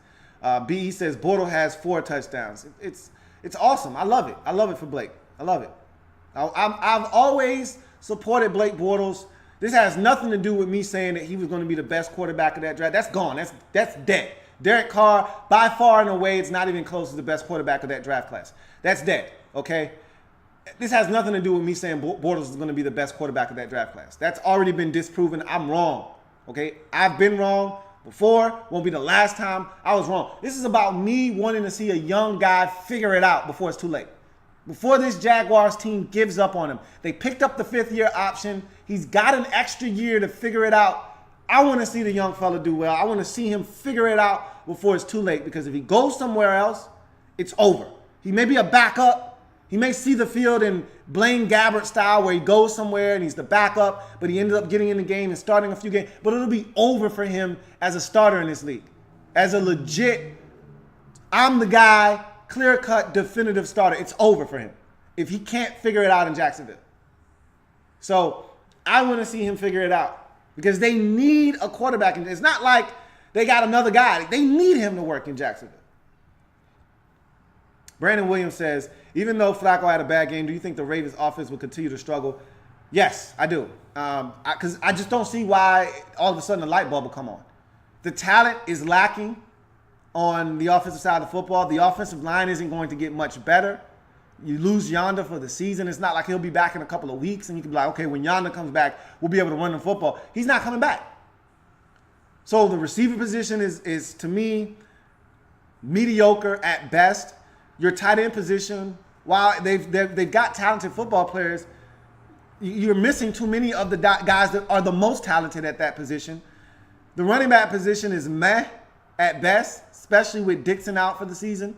BE says, Bortles has 4 touchdowns. It's awesome. I love it. I love it for Blake. I love it. I've always supported Blake Bortles. This has nothing to do with me saying that he was going to be the best quarterback of that draft. That's gone. That's dead. Derek Carr, by far and away, it's not even close to the best quarterback of that draft class. That's dead, okay? This has nothing to do with me saying Bortles is going to be the best quarterback of that draft class. That's already been disproven. I'm wrong, okay? I've been wrong before. Won't be the last time I was wrong. This is about me wanting to see a young guy figure it out before it's too late. Before this Jaguars team gives up on him. They picked up the 5th-year option. He's got an extra year to figure it out. I want to see the young fella do well. I want to see him figure it out before it's too late, because if he goes somewhere else, it's over. He may be a backup. He may see the field in Blaine Gabbert style where he goes somewhere and he's the backup, but he ended up getting in the game and starting a few games. But it'll be over for him as a starter in this league. As a legit, I'm the guy, clear-cut, definitive starter. It's over for him if he can't figure it out in Jacksonville. So I want to see him figure it out because they need a quarterback. It's not like they got another guy. They need him to work in Jacksonville. Brandon Williams says, even though Flacco had a bad game, do you think the Ravens offense will continue to struggle? Yes, I do. Because I just don't see why all of a sudden the light bulb will come on. The talent is lacking on the offensive side of the football. The offensive line isn't going to get much better. You lose Yonder for the season. It's not like he'll be back in a couple of weeks and you can be like, okay, when Yonder comes back, we'll be able to run the football. He's not coming back. So the receiver position is to me, mediocre at best. Your tight end position, while they've got talented football players, you're missing too many of the guys that are the most talented at that position. The running back position is meh at best, especially with Dixon out for the season.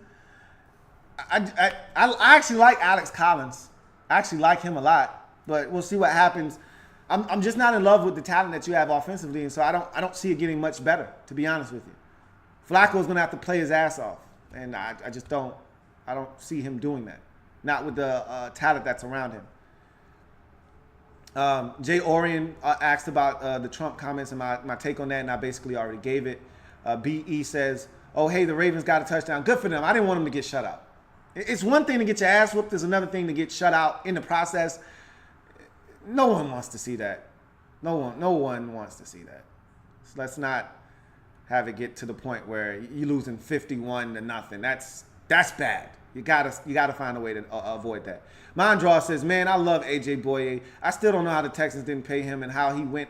I actually like Alex Collins. I actually like him a lot, but we'll see what happens. I'm just not in love with the talent that you have offensively, and so I don't see it getting much better, to be honest with you. Flacco is going to have to play his ass off, and I just don't I don't see him doing that. Not with the talent that's around him. Jay Orion asked about the Trump comments and my take on that, and I basically already gave it. BE says, oh, hey, the Ravens got a touchdown. Good for them. I didn't want them to get shut out. It's one thing to get your ass whooped. It's another thing to get shut out in the process. No one wants to see that. No one wants to see that. So let's not have it get to the point where you're losing 51-0. That's bad. You gotta find a way to avoid that. Mondraw says, man, I love AJ Boye. I still don't know how the Texans didn't pay him and how he went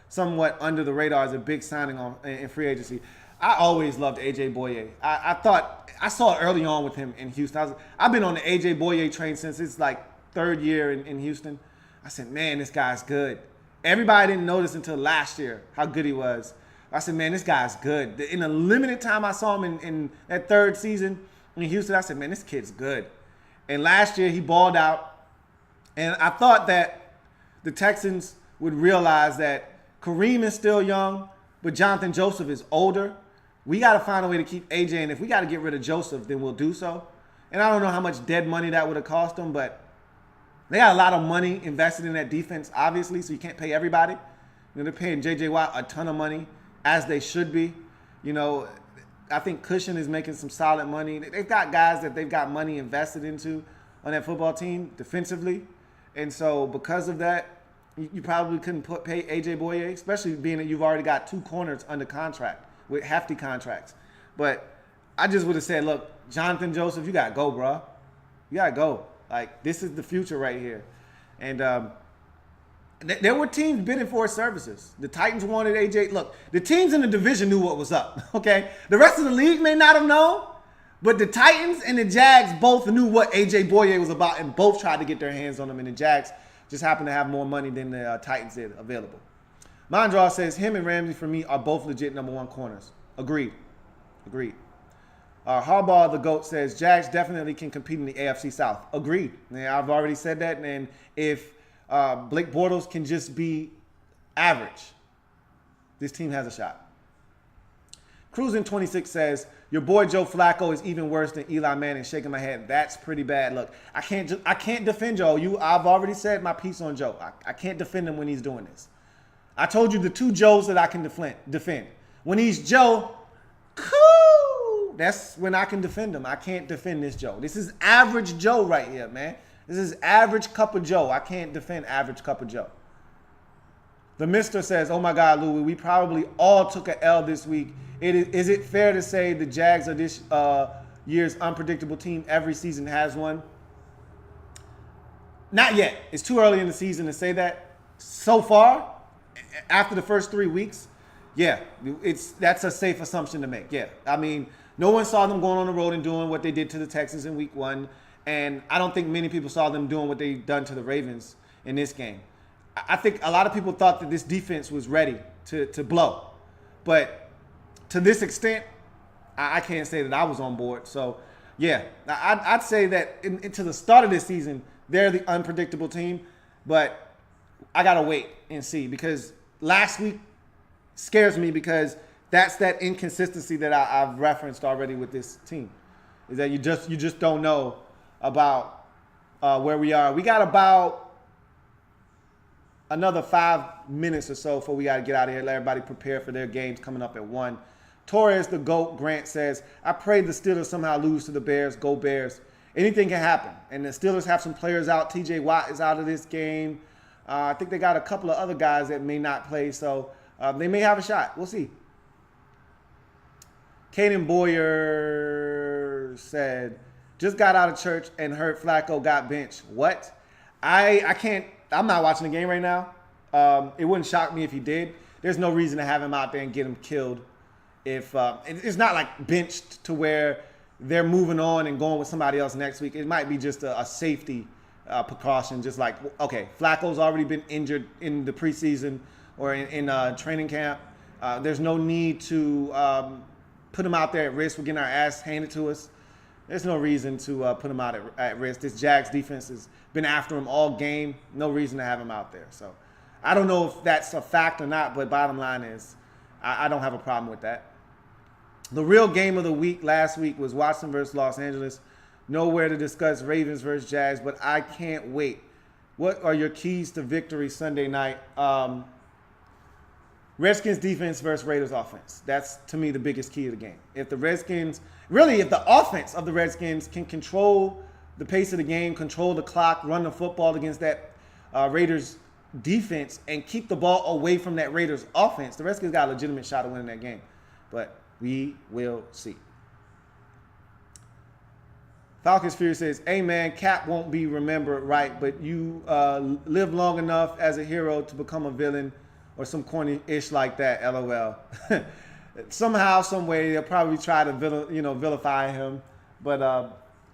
somewhat under the radar as a big signing in free agency. I always loved AJ Boye. I thought I saw it early on with him in Houston. I've been on the AJ Boye train since it's like third year in Houston. I said, man, this guy's good. Everybody didn't notice until last year how good he was. I said, man, this guy's good. In a limited time I saw him in that third season in Houston, I said, man, this kid's good. And last year he balled out. And I thought that the Texans would realize that Kareem is still young, but Jonathan Joseph is older. We got to find a way to keep AJ, and if we got to get rid of Joseph, then we'll do so. And I don't know how much dead money that would have cost them, but they got a lot of money invested in that defense, obviously, so you can't pay everybody. You know, they're paying J.J. Watt a ton of money, as they should be. You know, I think Cushion is making some solid money. They've got guys that they've got money invested into on that football team defensively. And so because of that, you probably couldn't pay AJ Boye, especially being that you've already got 2 corners under contract with hefty contracts. But I just would have said, look, Jonathan Joseph, you got to go, bro. You got to go. Like, this is the future right here. And there were teams bidding for his services. The Titans wanted AJ. Look, the teams in the division knew what was up, okay? The rest of the league may not have known, but the Titans and the Jags both knew what AJ Boye was about and both tried to get their hands on him, and the Jags just happened to have more money than the Titans did available. Mondraw says, him and Ramsey, for me, are both legit number 1 corners. Agreed. Harbaugh, the GOAT, says, Jags definitely can compete in the AFC South. Agreed. Yeah, I've already said that, and if Blake Bortles can just be average, this team has a shot. Cruising 26 says, your boy Joe Flacco is even worse than Eli Manning. Shaking my head. That's pretty bad. Look, I can't defend Joe. I've already said my piece on Joe. I can't defend him when he's doing this. I told you the 2 Joes that I can defend. When he's Joe, cool. That's when I can defend him. I can't defend this Joe. This is average Joe right here, man. This is average cup of Joe. I can't defend average cup of Joe. The Mister says, oh my God, Louie, we probably all took an L this week. Is it fair to say the Jags are this year's unpredictable team? Every season has one. Not yet. It's too early in the season to say that. So far, after the first 3 weeks, yeah, that's a safe assumption to make. Yeah, I mean, no one saw them going on the road and doing what they did to the Texans in week 1, and I don't think many people saw them doing what they done to the Ravens in this game. I think a lot of people thought that this defense was ready to blow, but to this extent, I can't say that I was on board. So, yeah, I'd say that into the start of this season, they're the unpredictable team, but I got to wait and see because last week scares me because that's that inconsistency that I've referenced already with this team, is that you just don't know about where we are. We got about another 5 minutes or so before we got to get out of here. Let everybody prepare for their games coming up at 1. Torres, the GOAT, Grant says, I pray the Steelers somehow lose to the Bears. Go Bears. Anything can happen. And the Steelers have some players out. TJ Watt is out of this game. I think they got a couple of other guys that may not play, so they may have a shot. We'll see. Caden Boyer said, just got out of church and heard Flacco got benched. What? I can't. I'm not watching the game right now. It wouldn't shock me if he did. There's no reason to have him out there and get him killed. If it's not like benched to where they're moving on and going with somebody else next week. It might be just a safety precaution. Just like, okay, Flacco's already been injured in the preseason or in training camp. There's no need to put him out there at risk. We're getting our ass handed to us. There's no reason to put him out at risk. This Jags defense has been after him all game. No reason to have him out there. So I don't know if that's a fact or not, but bottom line is I don't have a problem with that. The real game of the week last week was Watson versus Los Angeles. nowhere to discuss Ravens versus Jags, but I can't wait. What are your keys to victory Sunday night? Redskins defense versus Raiders offense. That's, to me, the biggest key of the game. If the Redskins, really, if the offense of the Redskins can control the pace of the game, control the clock, run the football against that Raiders defense, and keep the ball away from that Raiders offense, the Redskins got a legitimate shot of winning that game. But we will see. Falcons Fury says, hey man, Cap won't be remembered right, but you live long enough as a hero to become a villain or some corny-ish like that, LOL. Somehow, some way, they'll probably try to vilify him. But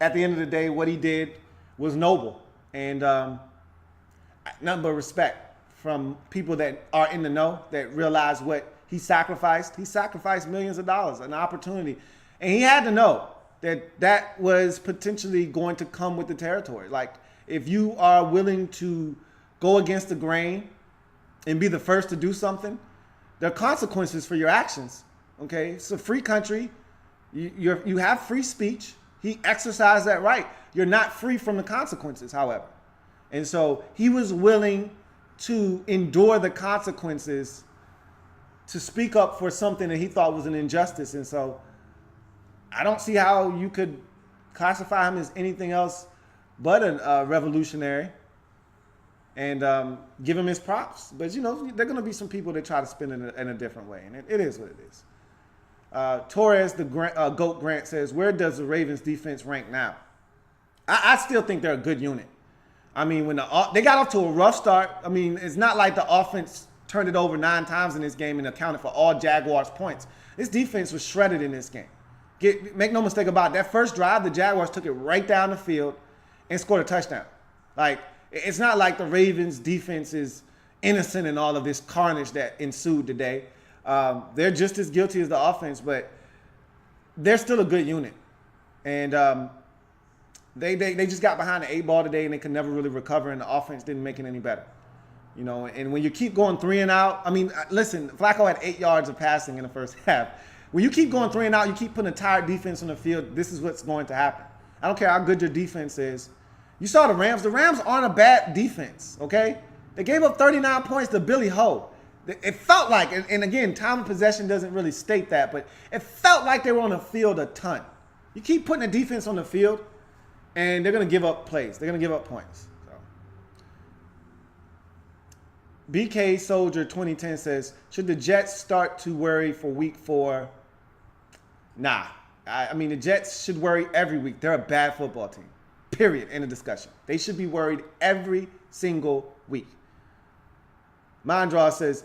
at the end of the day, what he did was noble. And nothing but respect from people that are in the know, that realize what he sacrificed. He sacrificed millions of dollars, an opportunity. And he had to know that that was potentially going to come with the territory. Like, if you are willing to go against the grain and be the first to do something, there are consequences for your actions. Okay, it's a free country. You have free speech. He exercised that right. You're not free from the consequences, however. And so he was willing to endure the consequences to speak up for something that he thought was an injustice. And so I don't see how you could classify him as anything else but a revolutionary. And give him his props. But, there are going to be some people that try to spin it in a different way. And it is what it is. Torres, the GOAT Grant, says, where does the Ravens defense rank now? I still think they're a good unit. I mean, when they got off to a rough start, I mean, it's not like the offense turned it over 9 times in this game and accounted for all Jaguars' points. This defense was shredded in this game. Make no mistake about it. That first drive, the Jaguars took it right down the field and scored a touchdown. Like, it's not like the Ravens defense is innocent in all of this carnage that ensued today. They're just as guilty as the offense, but they're still a good unit. And they just got behind the 8 ball today, and they could never really recover, and the offense didn't make it any better. And when you keep going 3 and out, I mean, listen, Flacco had 8 yards of passing in the first half. When you keep going 3 and out, you keep putting a tired defense on the field, this is what's going to happen. I don't care how good your defense is. You saw the Rams. The Rams aren't a bad defense, okay? They gave up 39 points to Billy Ho. It felt like, and again, time of possession doesn't really state that, but it felt like they were on the field a ton. You keep putting a defense on the field, and they're going to give up plays. They're going to give up points. So. BK Soldier 2010 says, should the Jets start to worry for week 4? Nah. I mean, the Jets should worry every week. They're a bad football team. Period. End of discussion. They should be worried every single week. Mondraw says,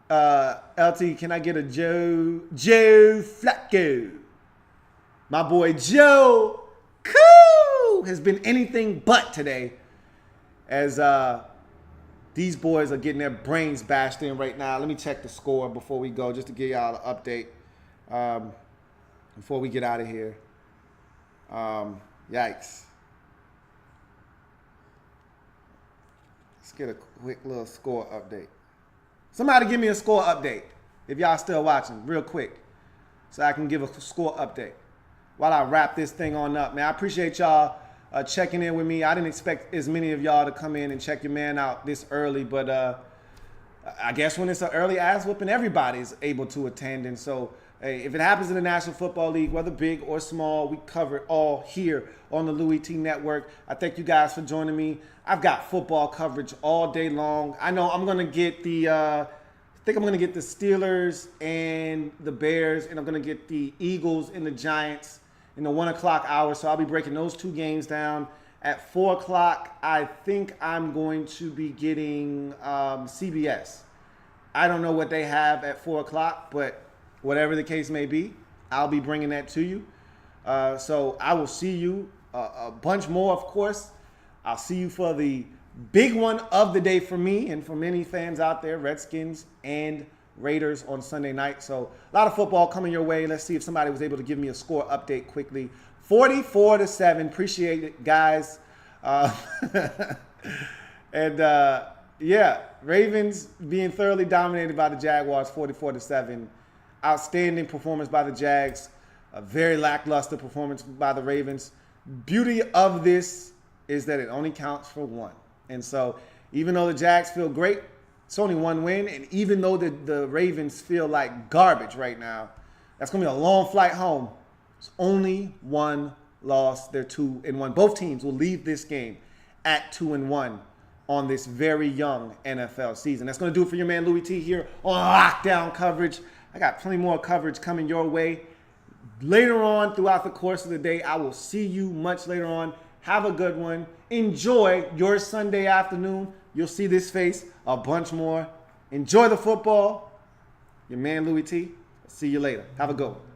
LT, can I get a Joe Flacco? My boy Joe has been anything but today, as these boys are getting their brains bashed in right now. Let me check the score before we go, just to give y'all an update before we get out of here. Yikes. Let's get a quick little score update. Somebody give me a score update if y'all still watching, real quick, so I can give a score update while I wrap this thing on up. Man, I appreciate y'all checking in with me. I didn't expect as many of y'all to come in and check your man out this early, but I guess when it's an early ass whooping, everybody's able to attend. And so, hey, if it happens in the National Football League, whether big or small, we cover it all here on the Louie T Network. I thank you guys for joining me. I've got football coverage all day long. I know I'm going to get the Steelers and the Bears, and I'm going to get the Eagles and the Giants in the 1 o'clock hour. So I'll be breaking those 2 games down. At 4 o'clock, I think I'm going to be getting CBS. I don't know what they have at 4 o'clock, but whatever the case may be, I'll be bringing that to you. So I will see you a bunch more, of course. I'll see you for the big one of the day for me and for many fans out there, Redskins and Raiders on Sunday night. So a lot of football coming your way. Let's see if somebody was able to give me a score update quickly. 44-7. Appreciate it, guys. Yeah, Ravens being thoroughly dominated by the Jaguars, 44-7. Outstanding performance by the Jags. A very lackluster performance by the Ravens. beauty of this is that it only counts for one. And so even though the Jags feel great, it's only one win. And even though the Ravens feel like garbage right now, that's going to be a long flight home. It's only one loss. They're 2-1. Both teams will leave this game at 2-1 on this very young NFL season. That's going to do it for your man Louie T here on Lockdown Coverage. I got plenty more coverage coming your way later on throughout the course of the day. I will see you much later on. Have a good one. Enjoy your Sunday afternoon. You'll see this face a bunch more. Enjoy the football. Your man Louie T. See you later. Have a good one.